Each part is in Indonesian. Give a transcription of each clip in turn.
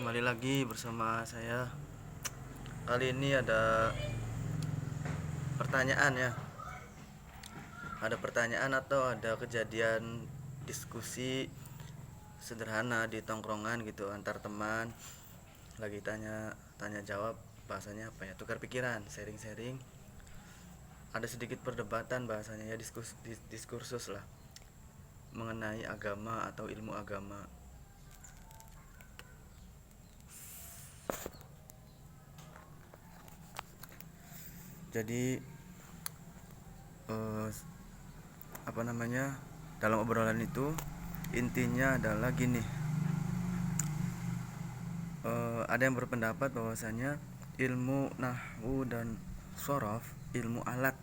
kembali lagi bersama saya. Kali ini ada pertanyaan ya. Ada pertanyaan atau ada kejadian diskusi sederhana di tongkrongan gitu antar teman. Lagi tanya jawab, bahasanya apa ya? Tukar pikiran, sharing-sharing. Ada sedikit perdebatan bahasanya ya, diskursus lah mengenai agama atau ilmu agama. Jadi eh, apa namanya, dalam obrolan itu intinya adalah gini. Ada yang berpendapat bahwasanya ilmu nahwu dan sorof, ilmu alat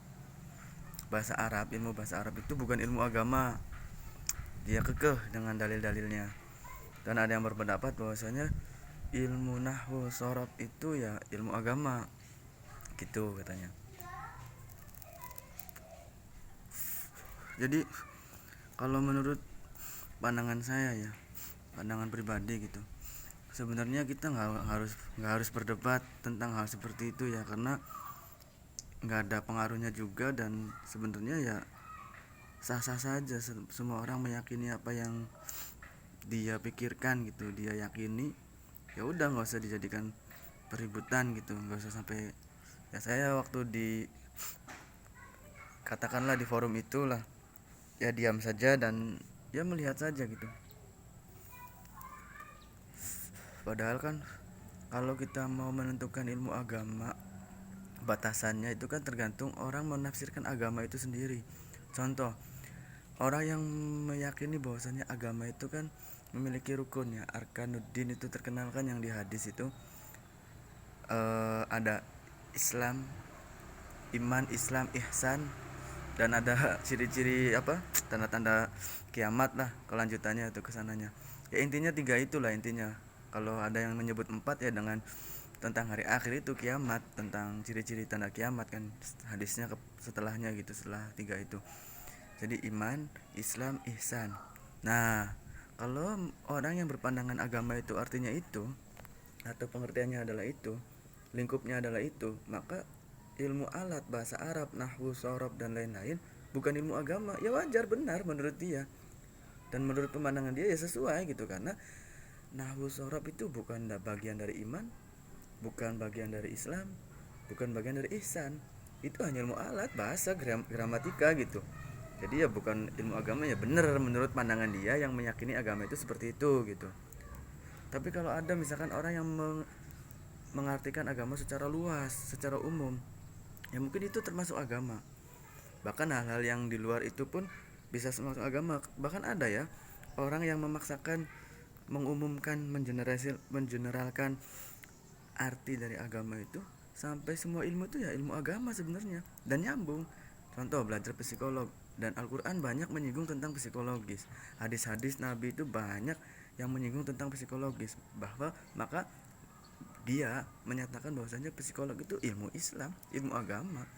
bahasa Arab, ilmu bahasa Arab itu bukan ilmu agama. Dia kekeh dengan dalil-dalilnya. Dan ada yang berpendapat bahwasanya ilmu nahwu sorof itu ya ilmu agama, gitu katanya. Jadi kalau menurut pandangan saya ya, pandangan pribadi gitu, sebenarnya kita nggak harus berdebat tentang hal seperti itu ya, karena nggak ada pengaruhnya juga. Dan sebenarnya ya sah-sah saja semua orang meyakini apa yang dia pikirkan gitu, dia yakini. Ya udah, nggak usah dijadikan peributan gitu, nggak usah sampai. Ya saya waktu di, katakanlah di forum itulah, ya diam saja dan ya melihat saja gitu. Padahal kan kalau kita mau menentukan ilmu agama, batasannya itu kan tergantung orang menafsirkan agama itu sendiri. Contoh, orang yang meyakini bahwasanya agama itu kan memiliki rukun ya, arkanuddin itu terkenal kan yang di hadis itu. Ada Islam, iman, Islam, ihsan, dan ada ciri-ciri apa, tanda-tanda kiamat lah, kelanjutannya itu kesananya. Ya intinya tiga itulah intinya. Kalau ada yang menyebut empat ya dengan tentang hari akhir itu kiamat, tentang ciri-ciri tanda kiamat kan hadisnya setelahnya gitu, setelah tiga itu. Jadi iman, Islam, ihsan. Nah, kalau orang yang berpandangan agama itu artinya itu, atau pengertiannya adalah itu, lingkupnya adalah itu, maka ilmu alat bahasa Arab, nahwu, sorob, dan lain-lain bukan ilmu agama. Ya wajar, benar menurut dia. Dan menurut pemandangan dia ya sesuai gitu, karena nahwu sorob itu bukan bagian dari iman, bukan bagian dari Islam, bukan bagian dari ihsan. Itu hanya ilmu alat, bahasa, gramatika gitu. Jadi ya bukan ilmu agama, ya benar menurut pandangan dia yang meyakini agama itu seperti itu gitu. Tapi kalau ada misalkan orang yang mengartikan agama secara luas, secara umum, ya mungkin itu termasuk agama. Bahkan hal-hal yang di luar itu pun bisa termasuk agama. Bahkan ada ya orang yang memaksakan mengumumkan, mengeneralkan arti dari agama itu sampai semua ilmu itu ya ilmu agama sebenarnya, dan nyambung. Contoh, belajar psikolog, dan Al-Quran banyak menyinggung tentang psikologis. Hadis-hadis Nabi itu banyak yang menyinggung tentang psikologis, bahwa maka dia menyatakan bahwasanya psikolog itu ilmu Islam, ilmu agama,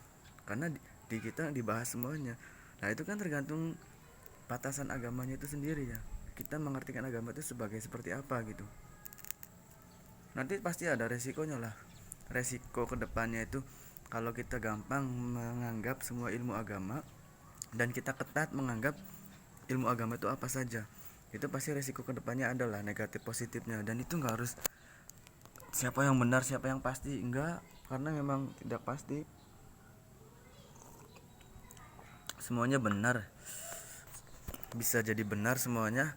karena di kita dibahas semuanya. Nah itu kan tergantung batasan agamanya itu sendiri ya, kita mengartikan agama itu sebagai seperti apa gitu. Nanti pasti ada resikonya lah, resiko kedepannya itu kalau kita gampang menganggap semua ilmu agama dan kita ketat menganggap ilmu agama itu apa saja, itu pasti resiko kedepannya adalah negatif positifnya. Dan itu nggak harus siapa yang benar siapa yang pasti, enggak, karena memang tidak pasti semuanya benar. Bisa jadi benar semuanya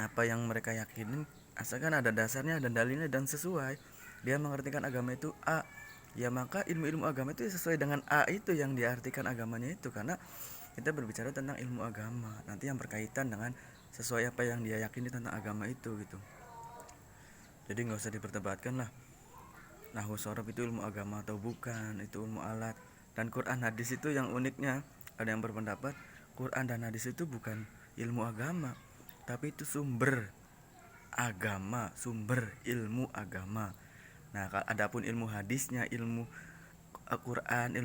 apa yang mereka yakinin, asalkan ada dasarnya dan dalilnya dan sesuai. Dia mengartikan agama itu A, ya maka ilmu-ilmu agama itu sesuai dengan A itu yang diartikan agamanya itu, karena kita berbicara tentang ilmu agama nanti yang berkaitan dengan sesuai apa yang dia yakini tentang agama itu gitu. Jadi nggak usah diperdebatkan lah, nahwu sorof itu ilmu agama atau bukan, itu ilmu alat. Dan Quran hadis itu yang uniknya, ada yang berpendapat Quran dan hadis itu bukan ilmu agama, tapi itu sumber agama, sumber ilmu agama. Nah, adapun ilmu hadisnya, ilmu Quran,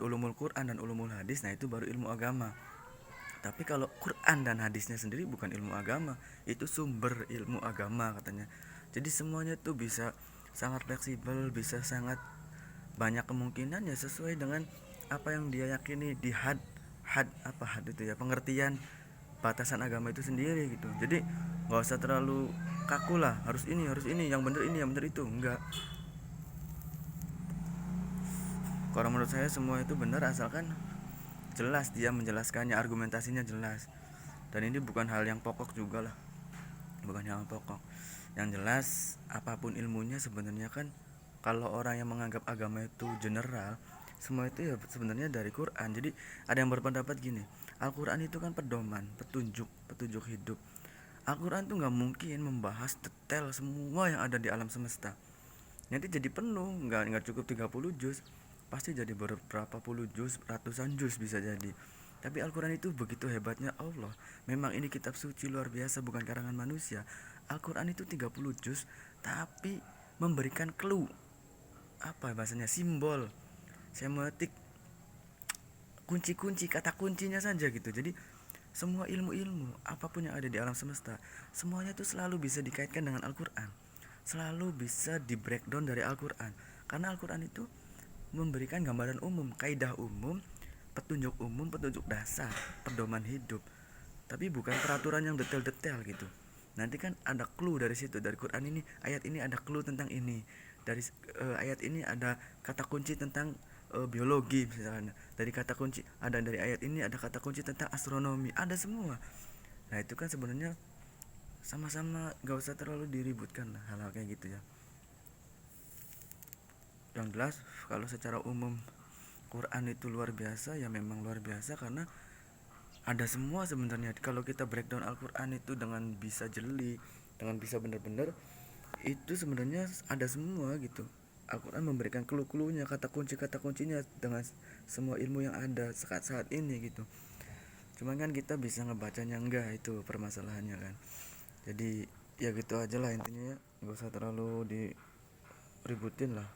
ulumul Quran dan ulumul hadis, nah itu baru ilmu agama. Tapi kalau Quran dan hadisnya sendiri bukan ilmu agama, itu sumber ilmu agama katanya. Jadi semuanya tuh bisa sangat fleksibel, bisa sangat banyak kemungkinan ya sesuai dengan apa yang dia yakini di had had apa had itu ya, pengertian batasan agama itu sendiri gitu. Jadi nggak usah terlalu kaku lah, harus ini yang bener ini yang bener itu, enggak. Kalau menurut saya semua itu benar asalkan jelas dia menjelaskannya, argumentasinya jelas. Dan ini bukan hal yang pokok juga lah, bukan hal yang pokok. Yang jelas apapun ilmunya sebenarnya kan, kalau orang yang menganggap agama itu general, semua itu ya sebenarnya dari Quran. Jadi ada yang berpendapat gini, Al-Quran itu kan pedoman, petunjuk hidup. Al-Quran tuh nggak mungkin membahas detail semua yang ada di alam semesta. Nanti jadi penuh, nggak cukup 30 juz, pasti jadi beberapa puluh juz, ratusan juz bisa jadi. Tapi Al-Quran itu begitu hebatnya Allah. Memang ini kitab suci luar biasa, bukan karangan manusia. Al-Quran itu 30 juz, tapi memberikan clue, apa bahasanya, simbol, semiotik, kunci-kunci, kata kuncinya saja gitu. Jadi semua ilmu-ilmu apapun yang ada di alam semesta, semuanya itu selalu bisa dikaitkan dengan Al-Quran, selalu bisa di breakdown dari Al-Quran. Karena Al-Quran itu memberikan gambaran umum, kaidah umum, petunjuk dasar, pedoman hidup, tapi bukan peraturan yang detail-detail gitu. Nanti kan ada clue dari situ, dari Quran ini, ayat ini ada clue tentang ini, dari ayat ini ada kata kunci tentang biologi misalnya, dari kata kunci ada, dari ayat ini ada kata kunci tentang astronomi, ada semua. Nah itu kan sebenarnya sama-sama, gak usah terlalu diributkan lah hal-hal kayak gitu ya. Yang jelas kalau secara umum Quran itu luar biasa, ya memang luar biasa karena ada semua sebenarnya. Kalau kita breakdown Al-Quran itu dengan bisa jeli, dengan bisa benar-benar, itu sebenarnya ada semua gitu. Al-Quran memberikan clue-cluenya, kata kuncinya dengan semua ilmu yang ada saat ini gitu. Cuman kan kita bisa ngebacanya enggak, itu permasalahannya kan. Jadi ya gitu aja lah intinya ya, nggak usah terlalu diributin lah.